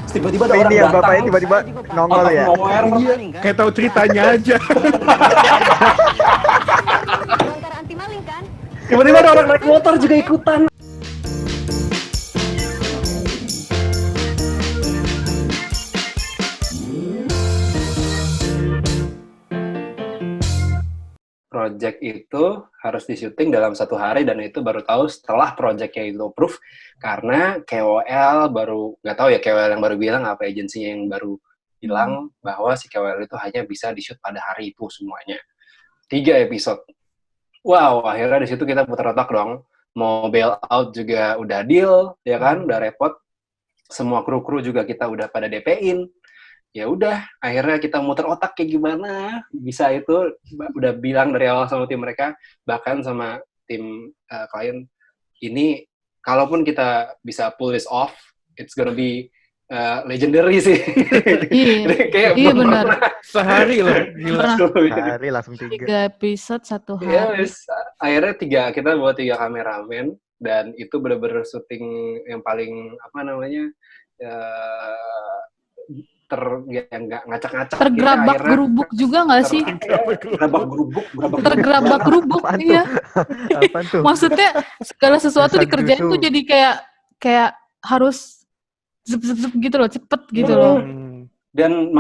tiba-tiba ada Ini orang yang datang. bapaknya tiba-tiba nongol Out of ya. nowhere. Iya, kayak tahu ceritanya aja. Bongkar anti maling kan? Tiba-tiba ada orang naik motor juga ikutan. Project itu harus di-syuting dalam 1 hari dan itu baru tahu setelah projectnya itu approve karena KOL baru, nggak tahu ya KOL yang baru bilang apa agensinya yang baru bilang bahwa si KOL itu hanya bisa di-shoot pada hari itu semuanya. 3 episode. Wow, akhirnya di situ kita putar otak dong. Mau bail out juga udah deal, ya kan? Udah repot. Semua kru-kru juga kita udah pada DP-in. Ya udah, akhirnya kita muter otak kayak gimana bisa itu udah bilang dari awal sama tim mereka, bahkan sama tim klien ini kalaupun kita bisa pull this off, it's gonna be legendary sih. Iya, iya benar. Sehari loh, gila. Sehari langsung 3 episode 1 hari. Yes, akhirnya kita bawa 3 kameramen dan itu benar-benar syuting yang paling apa namanya yang nggak ngacak-ngacak. Tergerabak gerubuk juga nggak sih? Tergerabak gerubuk, iya. Apaan tuh? Maksudnya segala sesuatu Dasar dikerjain justru. tuh jadi kayak harus zep gitu loh, cepet gitu loh. Dan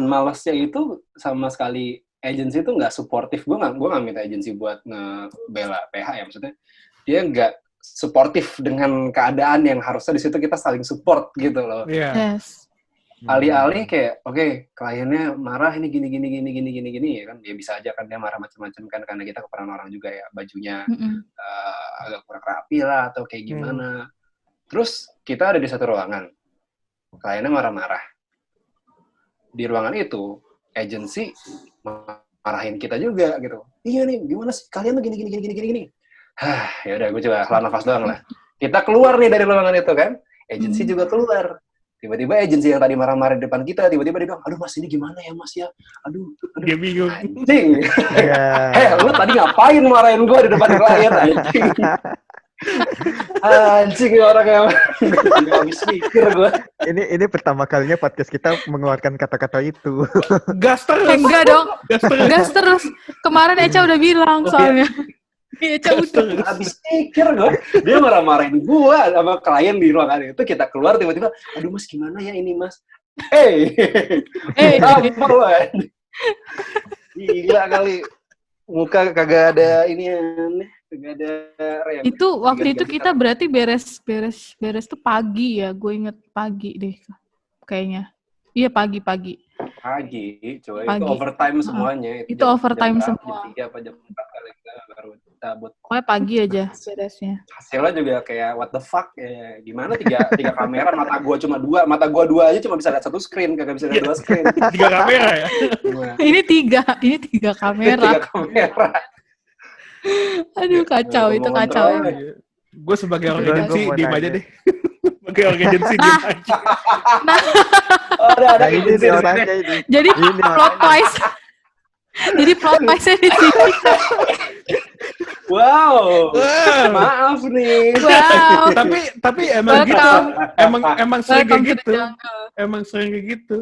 malesnya itu sama sekali agensi itu nggak suportif. Gue nggak minta agensi buat ngebela PH ya, maksudnya dia nggak suportif dengan keadaan yang harusnya di situ kita saling support gitu loh. Yes. Alih-alih kayak oke, kliennya marah ini gini ya kan, dia bisa aja kan dia marah macam-macam kan karena kita kekurangan orang juga ya, bajunya agak kurang rapi lah atau kayak gimana. Terus kita ada di satu ruangan, kliennya marah-marah. Di ruangan itu agensi marahin kita juga gitu. Iya nih, gimana sih kalian tuh gini. Ya udah gue coba hela nafas doang lah. Kita keluar nih dari ruangan itu kan, agensi juga keluar. Tiba-tiba agensi yang tadi marah-marah di depan kita, tiba-tiba dia bilang, aduh mas ini gimana ya mas ya? Aduh. Dia bingung. Anjing. Lu tadi ngapain marahin gue di depan klien anjing? Anjing orang yang nggak habis mikir gue. Ini pertama kalinya podcast kita mengeluarkan kata-kata itu. Gas terus. Enggak dong. Gas terus. Kemarin Eca udah bilang soalnya. Eca udah. Habis mikir gue. Dia marah-marahin gue sama klien di ruangan itu. Kita keluar tiba-tiba, aduh mas gimana ya ini mas? Hey. Apa lo? Gila kali. Muka kagak ada ini aneh. Kagak ada reaksi. Itu waktu itu kita berarti beres tuh pagi ya. Gue inget pagi deh kayaknya. Iya pagi. Pagi, coba itu overtime semuanya. Itu overtime semua. Jam 3 apa jam 4 kali kita baru cabut. Pokoknya pagi aja beresnya. Hasilnya juga kayak what the fuck ya. Gimana tiga kamera, mata gua cuma 2 aja cuma bisa lihat 1 screen, kagak bisa lihat 2 screen. 3 kamera ya. Ini tiga kamera. 3 kamera. Aduh kacau itu kacau. Gue sebagai orang agensi diem aja deh. Sebagai orang agensi diem aja. Ada ini agensi orangnya ini. Jadi plot twist. Jadi plot twistnya di sini. Wow. Maaf nih. Wow. Tapi emang gitu. Emang sering kayak gitu. Emang sering kayak gitu.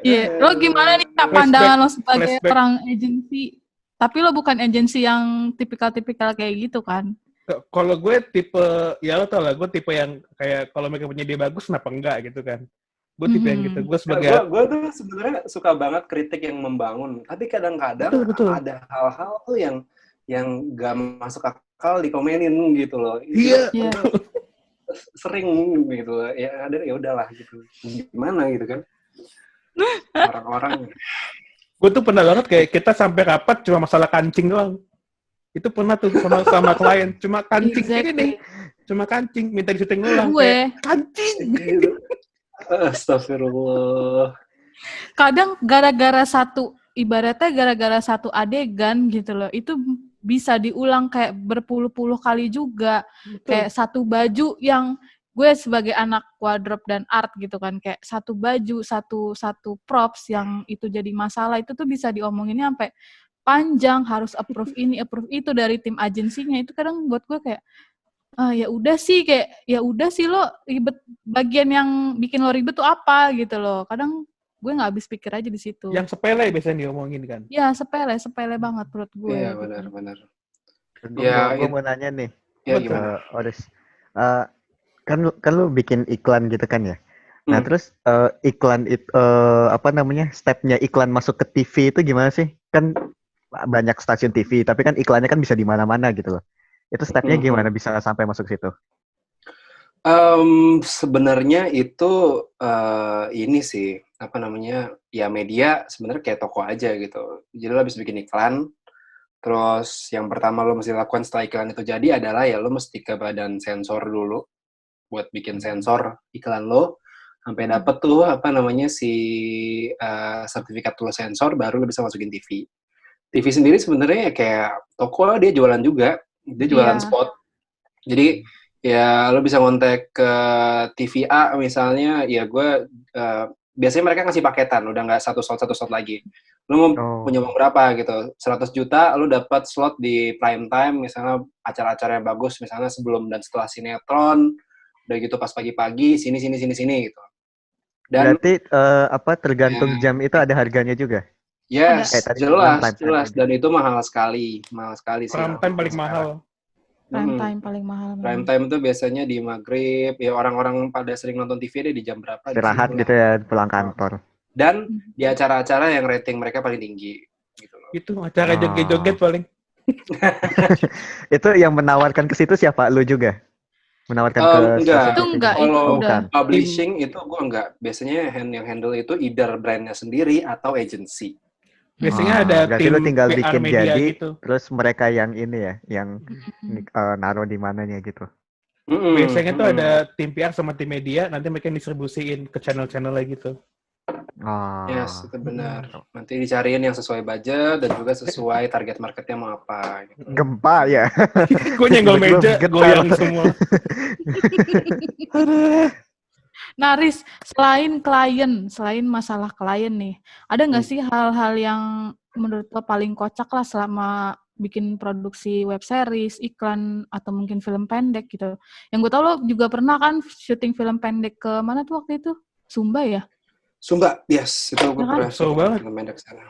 Iya. Lo gimana nih pandangan lo sebagai orang agensi? Tapi lo bukan agensi yang tipikal-tipikal kayak gitu kan? Kalau gue tipe, ya lo tau lah, gue tipe yang kayak kalau mereka punya ide bagus, kenapa enggak gitu kan? Gue tipe yang gitu. Gue sebagai gue tuh sebenarnya suka banget kritik yang membangun. Tapi kadang-kadang betul. ada hal-hal tuh yang gak masuk akal dikomenin gitu loh. Iya. Sering gitu loh. Ya ada ya udahlah gitu. Gimana gitu kan? Orang-orang. Gue tuh pernah banget kayak kita sampai rapat cuma masalah kancing doang. Itu pernah tuh sama klien. Cuma kancing ini nih. Cuma kancing. Minta di syuting ulang. Gue. Kancing. Astagfirullah. Kadang gara-gara satu adegan gitu loh. Itu bisa diulang kayak berpuluh-puluh kali juga. Betul. Kayak satu baju yang gue sebagai anak wardrobe dan art gitu kan, kayak satu baju, satu props yang itu jadi masalah, itu tuh bisa diomonginnya sampai panjang, harus approve ini, approve itu dari tim agensinya. Itu kadang buat gue kayak, Ya udah sih kayak ya udah sih lo ribet, bagian yang bikin lo ribet tuh apa gitu loh. Kadang gue nggak habis pikir aja di situ. Yang sepele biasanya diomongin kan. Ya sepele banget menurut gue. Iya, gitu. benar. Gue Ya, mau nanya nih, ya Betul. gimana? Oris. Kan lu bikin iklan gitu kan ya. Nah, terus iklan itu apa namanya? Stepnya iklan masuk ke TV itu gimana sih? Kan banyak stasiun TV, tapi kan iklannya kan bisa di mana-mana gitu loh. Itu stepnya gimana bisa sampai masuk situ? Sebenarnya itu ini sih apa namanya, ya media sebenarnya kayak toko aja gitu. Jadi lo habis bikin iklan, terus yang pertama lo mesti lakukan setelah iklan itu jadi adalah ya lo mesti ke badan sensor dulu buat bikin sensor iklan lo sampai dapet tuh apa namanya si sertifikat lo sensor, baru lo bisa masukin TV. TV sendiri sebenarnya ya kayak toko lah, dia jualan juga, dia jualan Iya. spot. Jadi ya lo bisa ngontek ke TV A misalnya, ya gue biasanya mereka ngasih paketan, udah nggak satu slot lagi. Lo mau punya uang berapa gitu, 100 juta lo dapat slot di prime time, misalnya acara-acara yang bagus, misalnya sebelum dan setelah sinetron, udah gitu pas pagi-pagi, sini gitu. Dan berarti apa tergantung jam itu ada harganya juga? yes, tadi jelas, prime time. dan itu mahal sekali sih. Prime time paling mahal. Prime time paling mahal. Prime time tuh biasanya di maghrib, ya orang-orang pada sering nonton TV deh di jam berapa? Istirahat gitu ya, pulang kantor. Dan di acara-acara yang rating mereka paling tinggi. Gitu loh. Itu acara joget-joget paling. Itu yang menawarkan ke situ siapa? Lu juga? Menawarkan ke enggak. Itu enggak, itu Kalau udah. publishing itu gue enggak. Biasanya yang handle itu either brandnya sendiri atau agency. Biasanya ada berarti tim lu tinggal PR bikin media jadi, gitu. terus mereka yang ini ya, yang naruh di mananya gitu. Biasanya tuh ada tim PR sama tim media, nanti mereka distribusiin ke channel-channelnya gitu. Yes, itu benar. Nanti dicariin yang sesuai budget dan juga sesuai target marketnya mau apa. Gitu. Gempa ya. Gue nyenggol meja, goyang semua. Nah, Riz, selain masalah klien nih, ada nggak sih hal-hal yang menurut lo paling kocak lah selama bikin produksi web series, iklan, atau mungkin film pendek gitu? Yang gue tau lo juga pernah kan syuting film pendek ke mana tuh waktu itu? Sumba ya? Sumba, yes. Itu gue pernah syuting film pendek sana.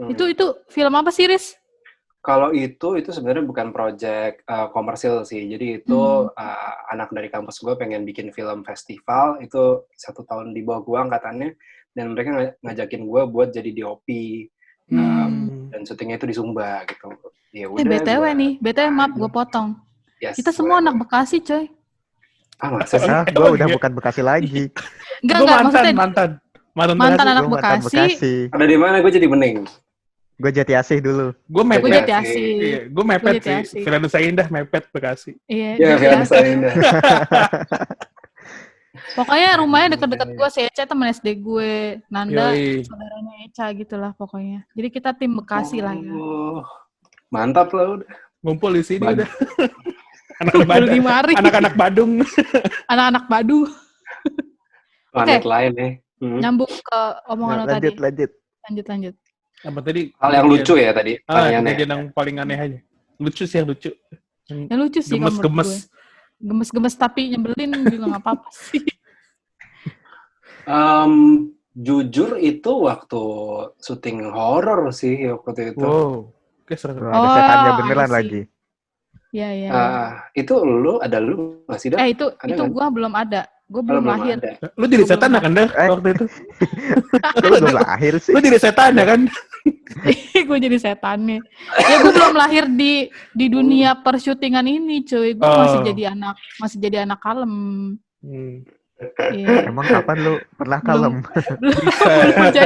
Itu film apa sih, Riz? Kalau itu sebenarnya bukan project komersil sih. Jadi itu anak dari kampus gue pengen bikin film festival. Itu 1 tahun di bawah gue angkatannya. Dan mereka ngajakin gue buat jadi DOP. Dan syutingnya itu di Sumba gitu. Ya udah. BTW maaf gue potong. Yes, kita semua anak Bekasi, coy. Masa sih? Gue udah bukan Bekasi lagi. Enggak, mantan anak Bekasi. Ada di mana? Gue jadi Bening. Gue Jatiasih dulu. Gue mepet. Jatiasih. Gue mepet sih. Firdaus Indah mepet Bekasi. Iya, Firdaus Indah. Pokoknya rumahnya deket-deket gue, si Eca temen SD gue, Nanda saudaranya Eca gitulah pokoknya. Jadi kita tim Bekasi lah ya. Mantap lah udah. Ngumpul di sini udah. Anak-anak Badung. Anak-anak Badu. Planet lain ya. Nyambung ke omongan lo tadi. Lanjut. Apa tadi? Hal yang lucu ya tadi. Kejadian yang paling aneh aja. Lucu sih yang lucu. Yang lucu sih gemes-gemes. Gemes-gemes tapi nyebelin juga nggak apa-apa sih. Jujur itu waktu syuting horor sih waktu itu. Wow. Ada setannya beneran lagi. Iya. Itu lu nggak sih? Itu gue belum ada. Gue belum lahir. Lu jadi setan kan dah waktu itu? Lu belum lahir sih. Lu jadi setan ya kan? Gue jadi setannya. Ya gue belum lahir di dunia persyutingan ini, cuy. Gue masih jadi anak kalem. Yeah. Emang kapan lu pernah kalem? Bisa.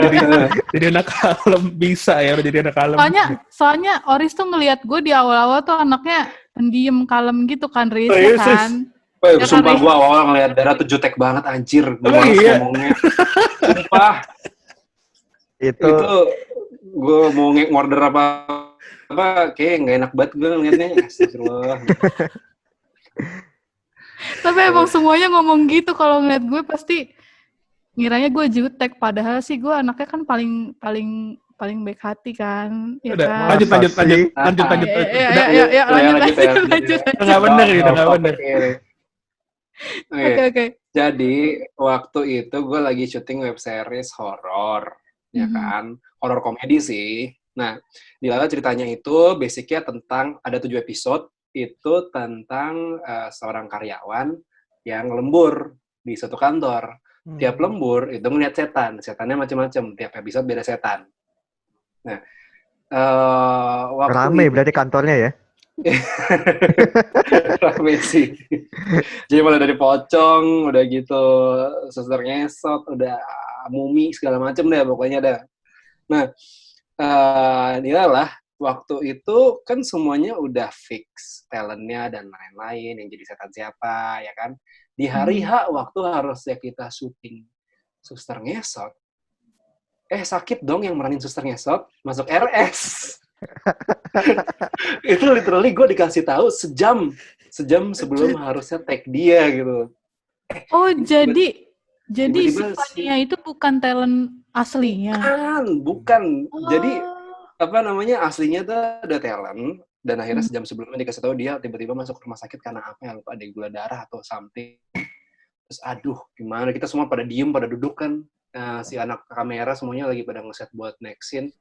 Jadi anak kalem bisa ya, jadi anak kalem. Soalnya Oris tuh ngelihat gue di awal-awal tuh anaknya pendiam kalem gitu kan, Riz, kan? Sumpah gue awal ngeliat darah tuh jutek banget, anjir. Gue males ngomongnya. Sumpah. Itu gue mau order apa kayak nggak enak banget gue ngeliatnya. Astagfirullah. Tapi emang semuanya ngomong gitu, kalau ngeliat gue pasti ngiranya gue jutek, padahal sih gue anaknya kan paling paling baik hati kan, ya Udah, kan? lanjut. Masa sih? Lanjut. Ya, lanjut. Udah nggak bener gitu, nggak bener. Oke. Oke. Jadi waktu itu gue lagi syuting web series horor, ya Mhm. kan? Horor komedi sih. Nah, di mana ceritanya itu basicnya tentang ada 7 episode itu tentang seorang karyawan yang lembur di suatu kantor. Tiap lembur itu ngeliat setan, setannya macam-macam. Tiap episode beda setan. Nah, waktu Rame itu berarti kantornya ya? rame sih. Jadi mulai dari pocong, udah gitu suster ngesot, udah mumi segala macam deh pokoknya dah. Nah, iyalah waktu itu kan semuanya udah fix talentnya dan lain-lain yang jadi setan siapa ya kan. Di hari H waktu harusnya kita syuting suster ngesot, sakit dong yang meranin suster ngesot, masuk RS. Itu literally gue dikasih tahu sejam sebelum harusnya take dia gitu. Oh, jadi tiba-tiba si Fania itu bukan talent aslinya. Bukan. Oh. Jadi apa namanya aslinya tuh ada talent dan akhirnya sejam sebelumnya dikasih tahu dia tiba-tiba masuk rumah sakit karena apa ya, lupa, ada gula darah atau something. Terus aduh gimana, kita semua pada diem, pada duduk kan. Si anak kamera semuanya lagi pada ngeset buat next scene.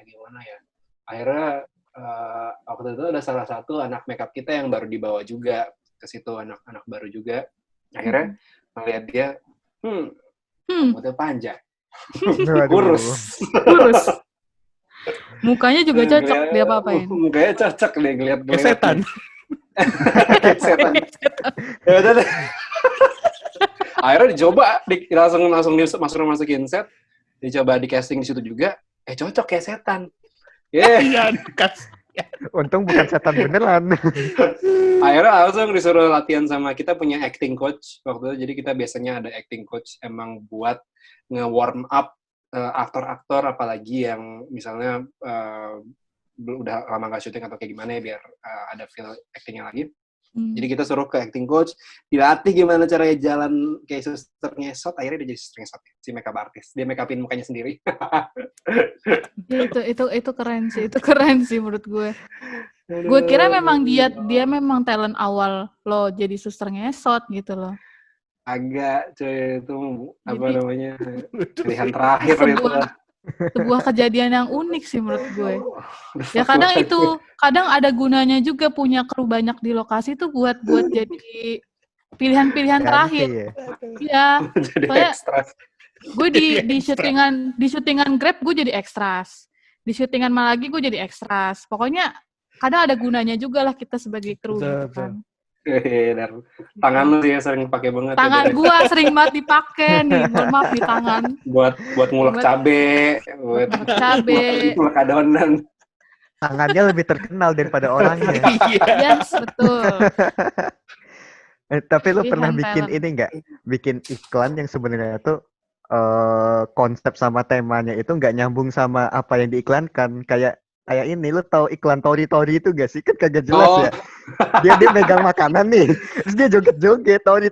Gimana ya. Akhirnya waktu itu ada salah satu anak makeup kita yang baru dibawa juga ke situ, anak baru juga. Akhirnya ngeliat dia, rambutnya panjang. Kurus. Mukanya juga cocok dia apa-apain. Mukanya cocok deh ngeliat Kayak setan. Kayak setan. Ya udah deh. Akhirnya dicoba, langsung masukin set, dicoba di casting di situ juga, cocok kayak setan. Iya, Untung bukan setan beneran. Akhirnya langsung disuruh latihan sama kita punya acting coach waktu itu. Jadi kita biasanya ada acting coach emang buat nge-warm up aktor-aktor apalagi yang misalnya udah lama nggak syuting atau kayak gimana ya biar ada feel actingnya lagi. Jadi kita suruh ke acting coach, dilatih gimana caranya jalan kayak suster ngesot, akhirnya dia jadi suster ngesot, si makeup artist. Dia make upin mukanya sendiri. itu keren sih menurut gue. Gue kira memang dia memang talent awal lo jadi suster ngesot gitu loh. Agak cuy, itu apa Jadi, namanya pilihan terakhir itu. Sebuah kejadian yang unik sih menurut gue. Ya kadang ada gunanya juga punya kru banyak di lokasi tuh buat jadi pilihan-pilihan terakhir. Iya. Jadi Soalnya ekstras. gue di syutingan Grab gue jadi ekstras. Di syutingan Malagi gue jadi ekstras. Pokoknya kadang ada gunanya juga lah kita sebagai kru gitu kan. Tangan lu sih sering pakai banget. Tangan gua sering banget dipakai nih. Mohon maaf di tangan. Buat ngulek cabe, buat ngulek adonan. Tangannya lebih terkenal daripada orangnya. Yes, betul. Tapi lu pernah Pilihan bikin talent. ini nggak? Bikin iklan yang sebenarnya tuh konsep sama temanya itu nggak nyambung sama apa yang diiklankan. Kayak ini, lu tahu iklan Tori itu gak sih? Kan kagak jelas ya. Dia megang makanan nih, terus dia joget-joget Tori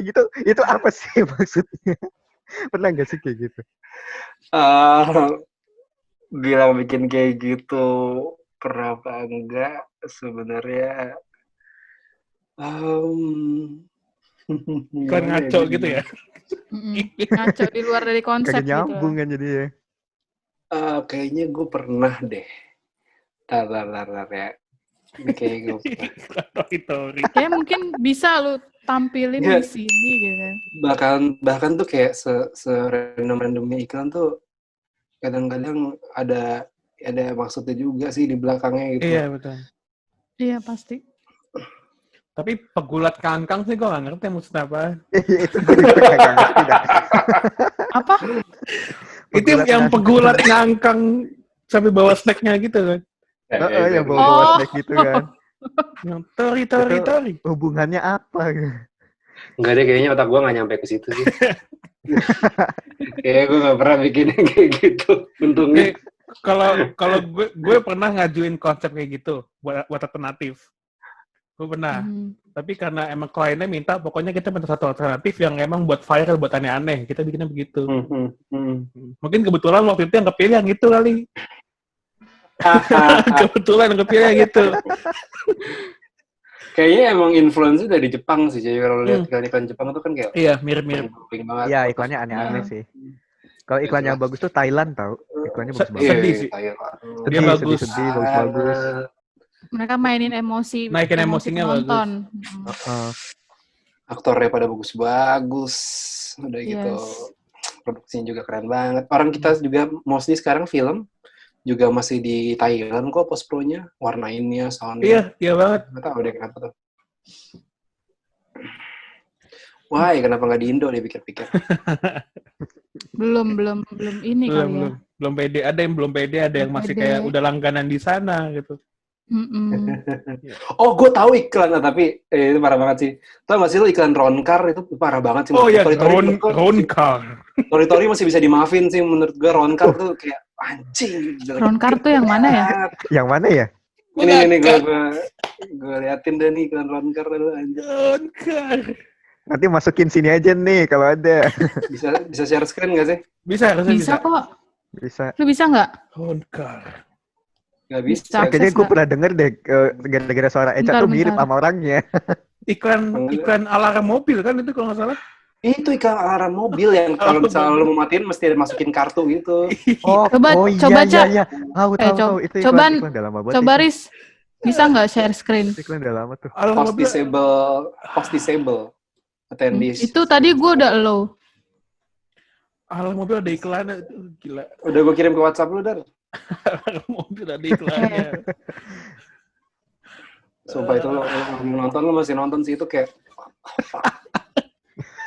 gitu. Itu apa sih maksudnya? Pernah gak sih kayak gitu? Bilang bikin kayak gitu pernah apa enggak sebenarnya? Kan ngaco gitu ya. Ngaco di luar dari konsep Kagak nyambung kan jadi ya. Kayaknya gue pernah deh. Tar ya. Kayak gue Tori. Kayak mungkin bisa lu tampilin di sini gitu kan. Bahkan tuh kayak se-random-randomnya iklan tuh kadang-kadang ada maksudnya juga sih di belakangnya gitu. Iya, betul. Iya, pasti. Tapi pegulat kangkang sih gue gak ngerti maksudnya apa. Itu gue juga kagak ngerti dah. Apa? Itu yang pegulat ngangkang sampai bawa snacknya gitu kan. Yang bawa snack gitu kan. Yang tori. Hubungannya apa? Enggak deh, kayaknya otak gue gak nyampe ke situ sih. Kayaknya gue gak pernah bikin kayak gitu. Untungnya. Kalau gue pernah ngajuin konsep kayak gitu buat alternatif. Gue pernah. Hmm. Tapi karena emang kliennya minta, pokoknya kita minta satu alternatif yang emang buat viral, buat aneh-aneh. Kita bikinnya begitu. Mungkin kebetulan waktu itu yang kepilih yang itu kali. Kebetulan yang kepilih yang itu. Kayaknya emang influence dari Jepang sih. Jadi kalau lihat iklan Jepang itu kan kayak Iya, mirip-mirip. banget. Iya, iklannya aneh-aneh sih. Kalau iklannya bagus tuh Thailand tau. Iklannya bagus banget. Sedih sih. Dia bagus. Sedih, bagus. Mereka mainin emosi. Naikin emosinya penonton. Aktornya pada bagus-bagus. Udah gitu. Produksinya juga keren banget. Orang kita juga mostly sekarang film juga masih di Thailand kok post pro-nya, warnainnya, soundnya. Iya banget. Nggak tahu deh kenapa tuh. Wah, kenapa nggak di Indo deh pikir-pikir. Belum ini kali ya. Belum pede. Ada yang belum pede, ada yang masih kayak udah langganan di sana gitu. Oh, gue tahu iklan, tapi itu parah banget sih. Tahu nggak sih lo iklan Roncar itu parah banget sih. Oh iya, Roncar. Tori masih bisa dimaafin sih menurut gue. Roncar tuh kayak anjing. Roncar tuh yang mana ya? Yang mana ya? Ini gue liatin deh nih iklan Roncar dulu anjing. Roncar. Nanti masukin sini aja nih kalau ada. Bisa share screen nggak sih? Bisa kok. Bisa. Lu bisa nggak? Roncar. Nggak bisa. Kayaknya gue pernah denger deh gara-gara suara Eca tuh mirip sama orangnya. Iklan alarm mobil kan itu kalau nggak salah. Itu iklan alarm mobil yang kalau misalnya lo mau matiin mesti masukin kartu gitu. Coba Cak. Iya. Tahu itu iklan udah lama banget. Coba Riz, bisa nggak share screen? Iklan udah lama tuh. Post disable. Attendees. Itu tadi gue udah low. Alarm mobil ada iklannya, gila. Udah gue kirim ke WhatsApp lu, Dar. Alarm mobil ada iklannya. Sumpah itu lo masih nonton sih itu kayak.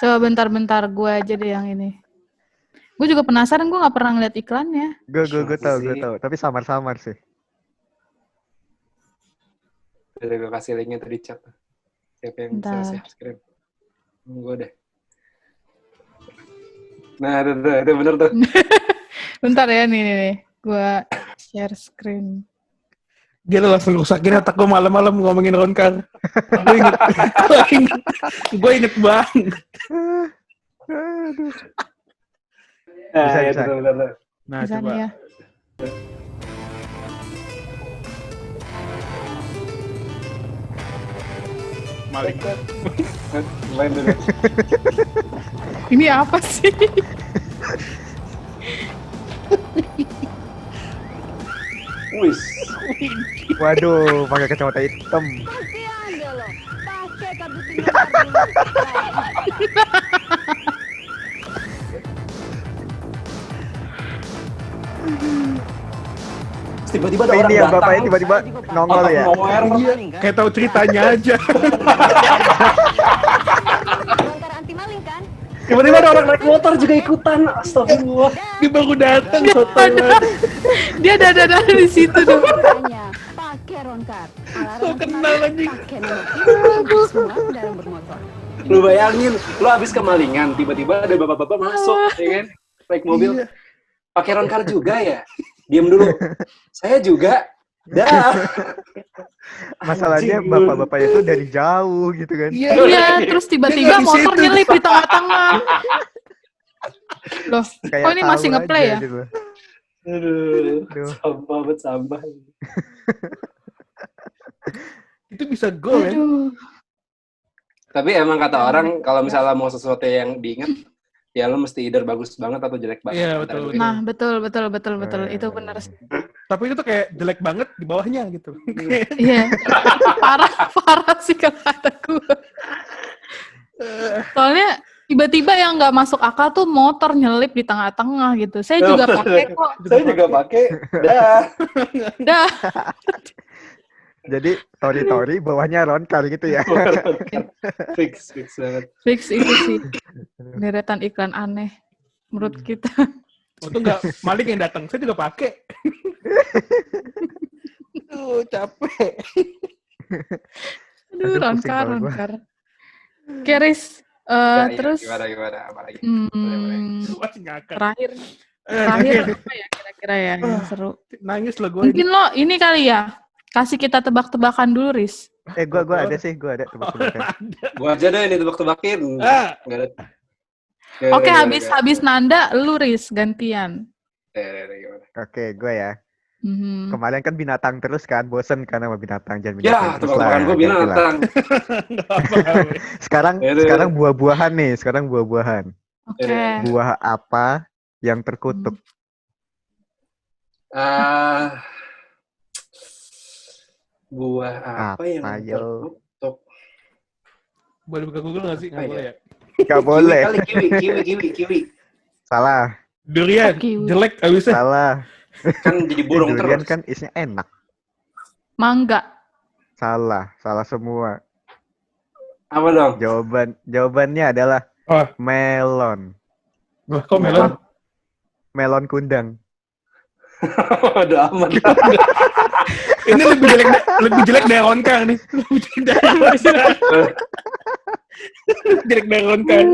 Coba bentar gue aja deh yang ini. Gue juga penasaran, gue nggak pernah ngeliat iklannya. Gue tahu. Tapi samar-samar sih. Udah gue kasih linknya tadi chat. Siapa yang bisa share screen? Gue deh. Nah, itu bener tuh. Bentar ya, nih. Gue share screen. Dia langsung rusakin otak gue malam-malam ngomongin Roncar. Gue inget banget. Bisa. Nah, bisa coba. nih ya. Malik. Main dulu. Ini apa sih? Wis. Waduh, pakai kacamata hitam. Pakai aja loh. Pakai kartu pinjam. Tiba-tiba ada Ini orang ya datang. bapaknya tiba-tiba nongol ya. Kayak tahu ceritanya aja. Roncar anti maling kan? Tiba-tiba ada orang naik motor juga ikutan. Astagfirullah. Dia baru datang. Dia ada di situ tuh. Makanya pakai Roncar. So kenal anjing. Pakai nomor kita semua kendaraan bermotor. Lu bayangin, lu habis kemalingan, tiba-tiba ada bapak-bapak masuk, ya kan? Naik mobil. Pakai Roncar juga ya? Diam dulu. Saya juga. Dah. Masalahnya bapak-bapak itu dari jauh gitu kan. Iya, terus tiba-tiba motor nyelip di tengah-tengah. Loh, Kayak kok ini tahu masih nge-play aja ya? gitu. Aduh. Sampah banget, sampah. Itu bisa gol ya. Aduh. Tapi emang kata orang, kalau misalnya mau sesuatu yang diingat, ya lo mesti either bagus banget atau jelek banget. Iya, Antara betul. dua. Nah, betul. Itu benar sih. Tapi itu tuh kayak jelek banget di bawahnya gitu. Iya. Parah sih kalau kata gue. Soalnya tiba-tiba yang nggak masuk akal tuh motor nyelip di tengah-tengah gitu. Saya juga pakai kok. Saya juga pakai. Dah. Dah. Jadi tori-tori bawahnya Roncar gitu ya. Fix banget. Fix itu sih. Deretan iklan aneh menurut kita. Untung nggak Malik yang datang. Saya juga pakai. Capek. Aduh, Aduh, pusing banget Roncar. Keris, Ya, terus gimana apa lagi? Masih ngakak. terakhir apa ya kira-kira ya yang seru? Nangis lo gue. Mungkin lo ini kali ya, kasih kita tebak-tebakan dulu, Riz. Gua ada sih, gua ada tebak-tebakan. Gua aja deh ini tebak-tebakin. Ah. Nggak ada. Oke, Gimana, habis Nanda, lu Riz, gantian. gimana? Oke, gua ya. Mhm. Kemarin kan binatang terus kan, bosen kan sama binatang, jangan Ya, binatang terus tebak-tebakan lah, gue ganti lah. binatang. Nggak apa-apa. Sekarang buah-buahan nih, sekarang buah-buahan. Oke. Buah apa yang terkutuk? Ah, buah apa yang Apa, yo? terkutuk? Boleh buka Google nggak sih? Apa Nggak boleh ya? Gak Kiwi boleh. kali, kiwi. Salah, Durian, Kiwi. jelek abisnya. salah. Kan jadi burung Durian terus. kan isinya enak. Mangga. Salah semua. Apa dong? Jawabannya adalah Oh, melon. wah, kok melon? Melon kundang. Udah aman. Ini lebih jelek dari Ronkang nih. Lebih jelek dari Ronkang.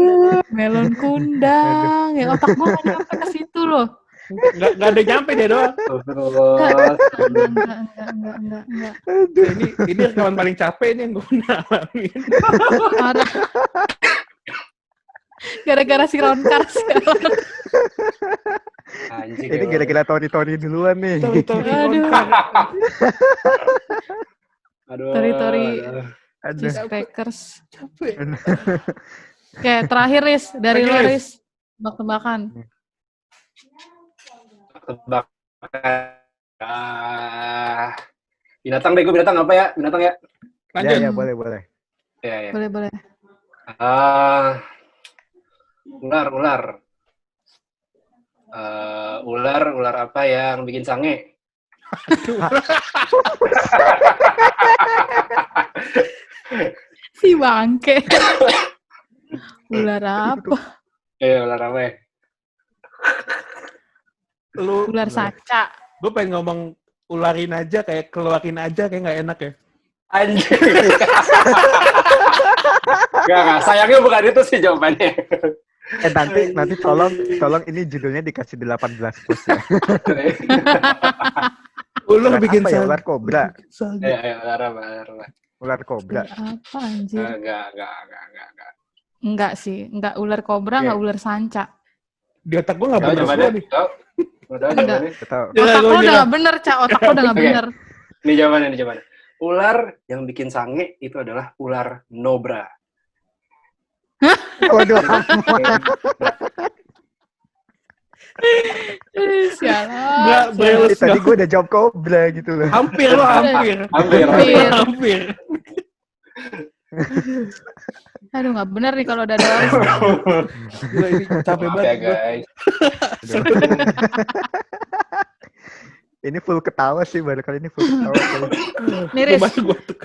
Melon kundang. Ya otak gua nggak nyampe ke situ loh. Nggak ada nyampe dia doang. Astagfirullah. Enggak. Ini rekaman paling capek nih yang gue pernah alamin. Parah. Gara-gara si Ronkar sekarang. Anjing. Ini kira-kira Tony duluan nih. Tori Aduh. Ronkang. Aduh. Tori. Aduh. Cheese Packers. Capek. Oke, terakhir Riz. Dari Oke, lo Riz. Riz. Tebak-tebakan. Tebak. Binatang deh, gue binatang apa ya? Binatang ya? Lanjut. Ya, boleh. Ya. Boleh. Ular. Ular apa yang bikin sange? Si bangke. Ular apa? Ular apa ya? Ular saca. Gue pengen ngomong ularin aja, kayak keluarin aja, kayak nggak enak ya. Anjing. Enggak. Sayangnya bukan itu sih jawabannya. Nanti tolong ini judulnya dikasih 18 plus ya. Ular Ular bikin apa ya? sange. Ular kobra. Ular apa? Ular kobra. Apa anjir? Enggak. Enggak sih. Enggak ular kobra, enggak ular sanca. Di otak gue nggak Tahu bener semua jawabannya? nih. Udah jawabannya. Tahu. Otak lo gua udah nyerah. gak bener, Cak. Otak lo udah gak Oke. bener. Ini jawabannya. Ular yang bikin sange itu adalah ular nobra. Waduh. Sialan. Nggak, Breles. Tadi gue udah jawab kobra gitu loh. Hampir lo, hampir. Hampir. Aduh, gak bener nih kalau udah ada orang. Gila, ini capek Maaf ya banget. gua. guys. Ini full ketawa sih, baru kali ini full ketawa. Nih, Riz, Gua tuh.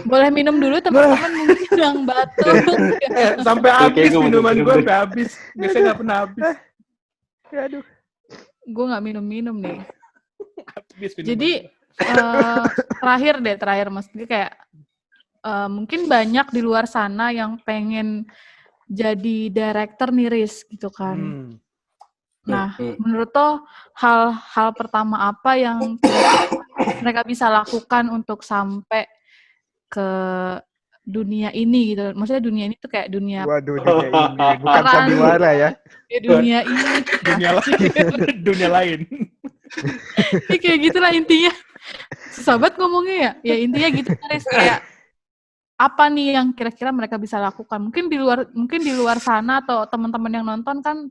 boleh minum dulu teman-teman mungkin yang batuk. Sampai habis Oke, gua minuman minum gue, dulu. sampai habis. Biasanya nggak pernah habis. Aduh. Gue gak minum-minum nih. Habis minuman Jadi, terakhir maksudnya kayak mungkin banyak di luar sana yang pengen jadi director nih Riz gitu gua. kan. Nah, menurut lo hal pertama apa yang mereka bisa lakukan untuk sampai ke dunia ini gitu? Maksudnya dunia ini tuh kayak dunia Waduh, dunia ini bukan Peran. sandiwara ya. dunia ini. Dunia lain. Dunia lain. Ya, kayak gitulah intinya. Susah banget ngomongnya ya. Ya intinya gitu Riz, kayak apa nih yang kira-kira mereka bisa lakukan? Mungkin di luar sana atau teman-teman yang nonton kan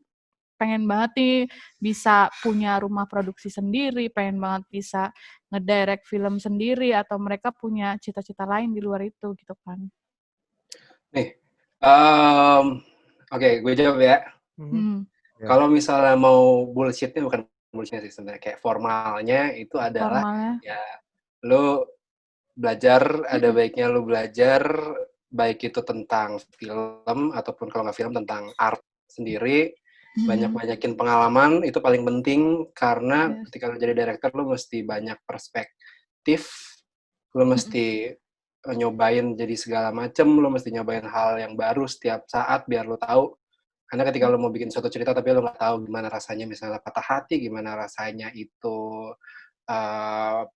pengen banget nih bisa punya rumah produksi sendiri, pengen banget bisa ngedirect film sendiri, atau mereka punya cita-cita lain di luar itu gitu kan. Nih, oke, gue jawab ya. Ya. Kalau misalnya mau bullshitnya, bukan bullshitnya sih sebenarnya, kayak formalnya itu adalah Formalnya. ya lu belajar, ada baiknya lu belajar baik itu tentang film ataupun kalau nggak film tentang art sendiri. Banyak-banyakin pengalaman itu paling penting karena ketika lu jadi director lu mesti banyak perspektif, lu mesti nyobain jadi segala macem, lu mesti nyobain hal yang baru setiap saat biar lu tahu. Karena ketika lu mau bikin suatu cerita tapi lu nggak tahu gimana rasanya misalnya patah hati, gimana rasanya itu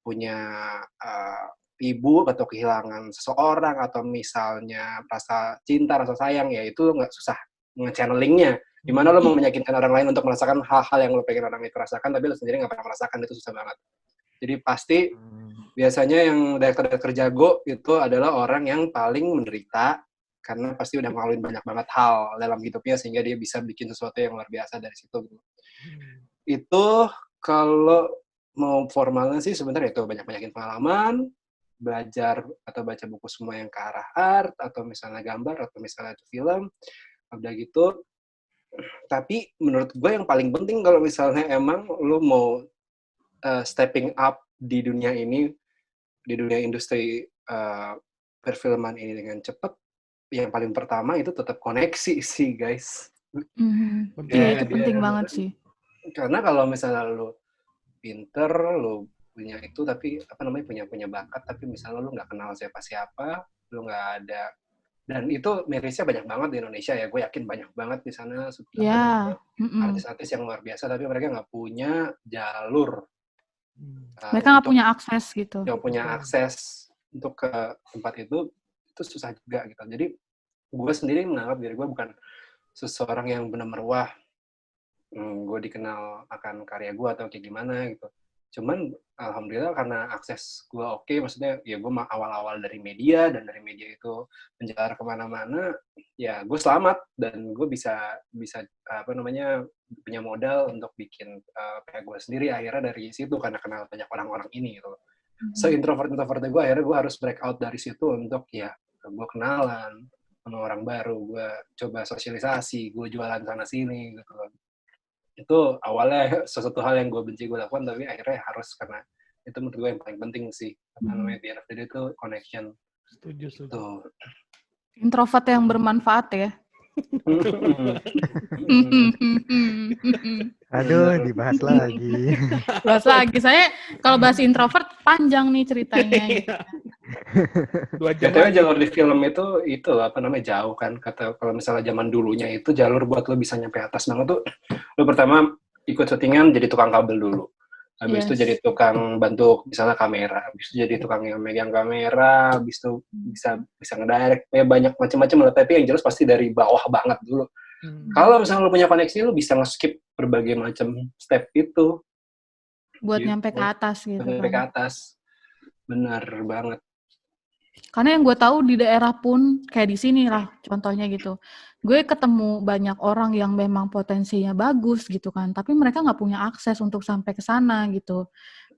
punya ibu atau kehilangan seseorang atau misalnya rasa cinta, rasa sayang, ya itu nggak susah nge-channelingnya. Gimana lo mau meyakinkan orang lain untuk merasakan hal-hal yang lo pengen orang itu rasakan, tapi lo sendiri nggak pernah merasakan, itu susah banget. Jadi pasti biasanya yang director-director jago itu adalah orang yang paling menderita, karena pasti udah ngelaluin banyak banget hal dalam hidupnya sehingga dia bisa bikin sesuatu yang luar biasa dari situ. Itu kalau mau formalnya sih sebenarnya itu banyak-banyakin pengalaman, belajar atau baca buku semua yang ke arah art, atau misalnya gambar, atau misalnya film, udah gitu. Tapi menurut gue yang paling penting kalau misalnya emang lo mau stepping up di dunia ini, di dunia industri perfilman ini dengan cepat, yang paling pertama itu tetap koneksi sih, guys. Iya, itu penting banget sih. Karena kalau misalnya lo pinter, lo punya itu, tapi punya bakat, tapi misalnya lo nggak kenal siapa-siapa, lo nggak ada, dan itu mirisnya banyak banget di Indonesia ya, gue yakin banyak banget di sana artis-artis yang luar biasa, tapi mereka nggak punya jalur. Mereka nggak punya akses gitu. Nggak punya akses untuk ke tempat itu susah juga gitu. Jadi gue sendiri menganggap diri gue bukan seseorang yang benar-benar wah, gue dikenal akan karya gue atau kayak gimana gitu. Cuman alhamdulillah karena akses gue oke, maksudnya ya gue awal-awal dari media, dan dari media itu menjalar kemana-mana, ya gue selamat, dan gue bisa punya modal untuk bikin kayak gue sendiri akhirnya dari situ, karena kenal banyak orang-orang ini gitu. So introvert gue akhirnya gue harus break out dari situ untuk ya gue kenalan sama orang baru, gue coba sosialisasi, gue jualan sana sini gitu. Itu awalnya sesuatu hal yang gue benci gue lakukan, tapi akhirnya harus, karena itu menurut gue yang paling penting sih. Namanya di RFDD itu connection. Setuju. Tuh. Introvert yang bermanfaat ya. Aduh, dibahas lagi. Bahas lagi. Saya kalau bahas introvert panjang nih ceritanya. Gitu. 2 jam Katanya lagi. jalur di film itu jauh kan. Kata kalau misalnya zaman dulunya itu jalur buat lo bisa nyampe atas banget tuh, lo pertama ikut syutingan jadi tukang kabel dulu. Habis itu jadi tukang bantu misalnya kamera, habis itu jadi tukang yang megang kamera, habis itu bisa ngedirect, ya banyak macam-macam lah, tapi yang jelas pasti dari bawah banget dulu. Kalau misalnya lo punya koneksi, lo bisa nge-skip berbagai macam step itu. Buat nyampe ke atas gitu. Nyampe ke atas. Benar banget. Karena yang gue tahu di daerah pun kayak di sini lah contohnya gitu. Gue ketemu banyak orang yang memang potensinya bagus gitu kan, tapi mereka nggak punya akses untuk sampai ke sana gitu.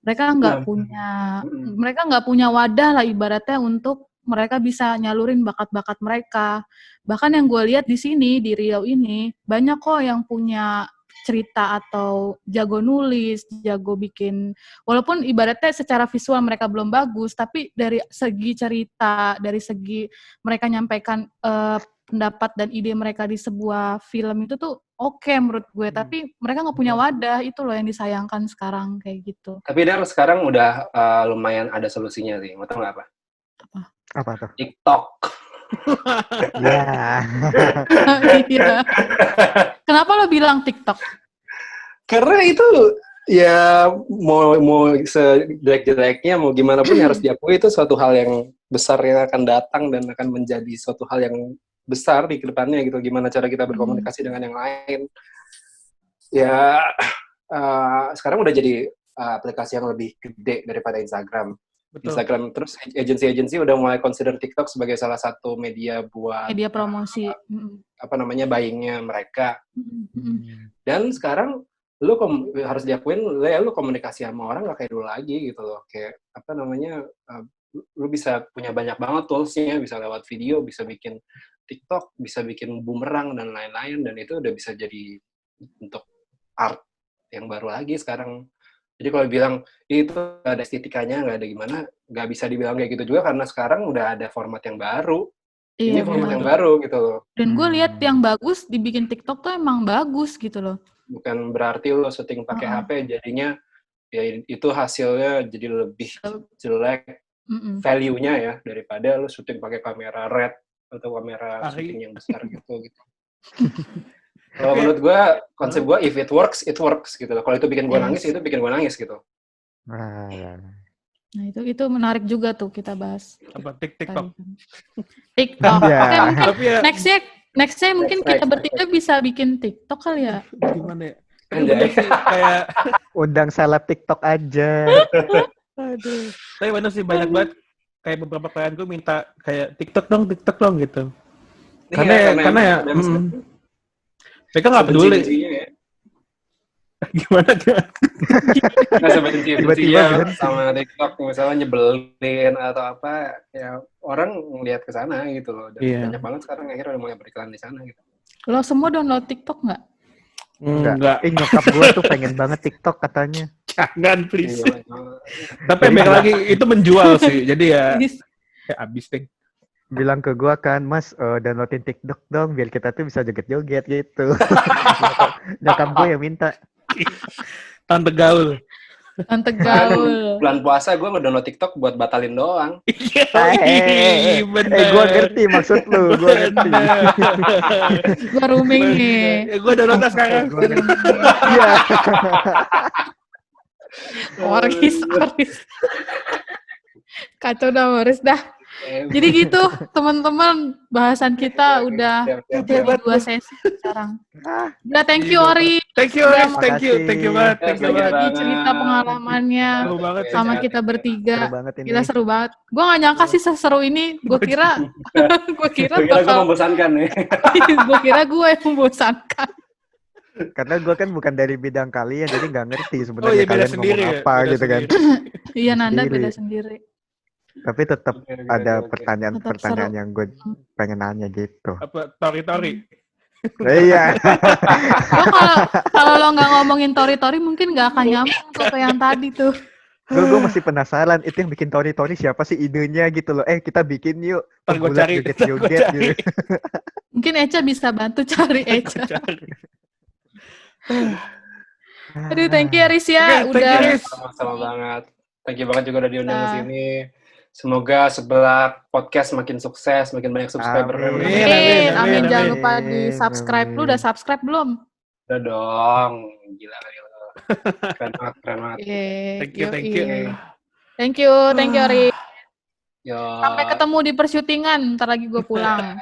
Mereka nggak punya wadah lah ibaratnya untuk mereka bisa nyalurin bakat-bakat mereka. Bahkan yang gue lihat di sini di Riau ini banyak kok yang punya cerita atau jago nulis, jago bikin, walaupun ibaratnya secara visual mereka belum bagus, tapi dari segi cerita, dari segi mereka nyampaikan pendapat dan ide mereka di sebuah film itu tuh oke menurut gue, tapi mereka nggak punya wadah, itu loh yang disayangkan sekarang kayak gitu. Tapi Dar, sekarang udah lumayan ada solusinya sih, mau tau nggak apa? Apa tuh? TikTok. Ya. Iya. Kenapa lo bilang TikTok? Karena itu ya mau sejelek-jeleknya, mau gimana pun harus diakui itu suatu hal yang besar yang akan datang dan akan menjadi suatu hal yang besar di kedepannya gitu. Gimana cara kita berkomunikasi dengan yang lain. Ya sekarang udah jadi aplikasi yang lebih gede daripada Instagram. Betul. Instagram, terus agensi-agensi udah mulai consider TikTok sebagai salah satu media buat media promosi buyingnya mereka. Dan sekarang lu harus diakuin, lu komunikasi sama orang gak kayak dulu lagi gitu loh, kayak lu bisa punya banyak banget toolsnya, bisa lewat video, bisa bikin TikTok, bisa bikin boomerang dan lain-lain, dan itu udah bisa jadi untuk art yang baru lagi sekarang. Jadi kalau bilang itu gak ada estetikanya, gak ada gimana, gak bisa dibilang kayak gitu juga, karena sekarang udah ada format yang baru. Ini format yang baru gitu loh. Dan gue lihat yang bagus dibikin TikTok tuh emang bagus gitu loh. Bukan berarti lo syuting pakai HP jadinya ya itu hasilnya jadi lebih jelek value-nya ya daripada lo syuting pakai kamera red atau kamera syuting yang besar gitu. Kalau menurut gue, konsep gue, if it works gitu loh. Kalau itu bikin gue nangis, itu bikin gue nangis gitu. Nah, itu menarik juga tuh kita bahas Apa tadi. TikTok. TikTok. Ya. Oke, mungkin Tapi ya nextnya mungkin kita bertiga bisa bikin TikTok kali ya. gimana ya? Tapi Anjay. bener sih kayak Undang seleb TikTok aja. aduh. Tapi bener sih banyak banget kayak beberapa klien gue minta kayak TikTok dong gitu. Karena ya mereka nggak peduli. Sebenci-bencinya ya. Gimana? Nggak sebenci-bencinya Tiba-tiba berhenti. sama TikTok misalnya nyebelin atau apa ya orang ngeliat ke sana gitu loh. Dan Iya. banyak banget sekarang akhirnya udah mulai beriklan di sana gitu. Lo semua download TikTok nggak? Enggak. Nyokap gue tuh pengen banget TikTok katanya. Jangan please. Iya. Tapi balik lagi itu menjual sih. Jadi ya abis deh. Bilang ke gue kan, Mas downloadin TikTok dong biar kita tuh bisa joget-joget gitu. Nyokap gue yang minta. Tante gaul. Tante gaul. Bulan puasa gue ngedownload TikTok buat batalin doang. Iya, bener. Gue ngerti maksud lu, gue ngerti. Gua rooming nih. Gue download sekarang. Iya. Oris. Kacau dah Oris dah. Jadi gitu teman-teman, bahasan kita udah jadi 2 sesi sekarang. Udah, thank you Ori. Thank you, Oris. Thank you banget. Thank you banget. Bagi cerita pengalamannya Seru banget sama ya. kita bertiga. Seru banget ini. Gila seru banget. Gue gak nyangka sih seseru ini. Gue kira Gue kira gue bakal membosankan nih. gue kira gue yang membosankan. Karena gue kan bukan dari bidang kalian, jadi nggak ngerti Oh sebenarnya iya, beda kalian sendiri ngomong ya. apa Beda gitu kan. sendiri. Iya Nanda Sendiri. beda sendiri. Tapi tetap ada Tetap pertanyaan-pertanyaan seru. yang gue pengen nanya gitu. Apa tori-tori? Iya. Lo kalau lo nggak ngomongin tori-tori mungkin nggak akan nyambung tuh ke yang tadi tuh. Gue masih penasaran itu yang bikin tori-tori siapa sih idenya gitu loh. Kita bikin yuk. Ntar gue Pembulat cari. joget-joget gitu. Mungkin Eca bisa bantu cari Eca. Aduh, thank you Aris ya. Oke, thank you, Udah. Riz. Sama-sama banget. Thank you banget juga udah diundang ke sini. Semoga sebelah podcast makin sukses, makin banyak subscriber. Amin. Amin. Jangan amin. lupa di subscribe. Lu udah subscribe belum? Udah dong. Gila kali lo. Keren banget. Thank you. Thank you Aris. Yo. Sampai ketemu di persyutingan. Ntar lagi gue pulang.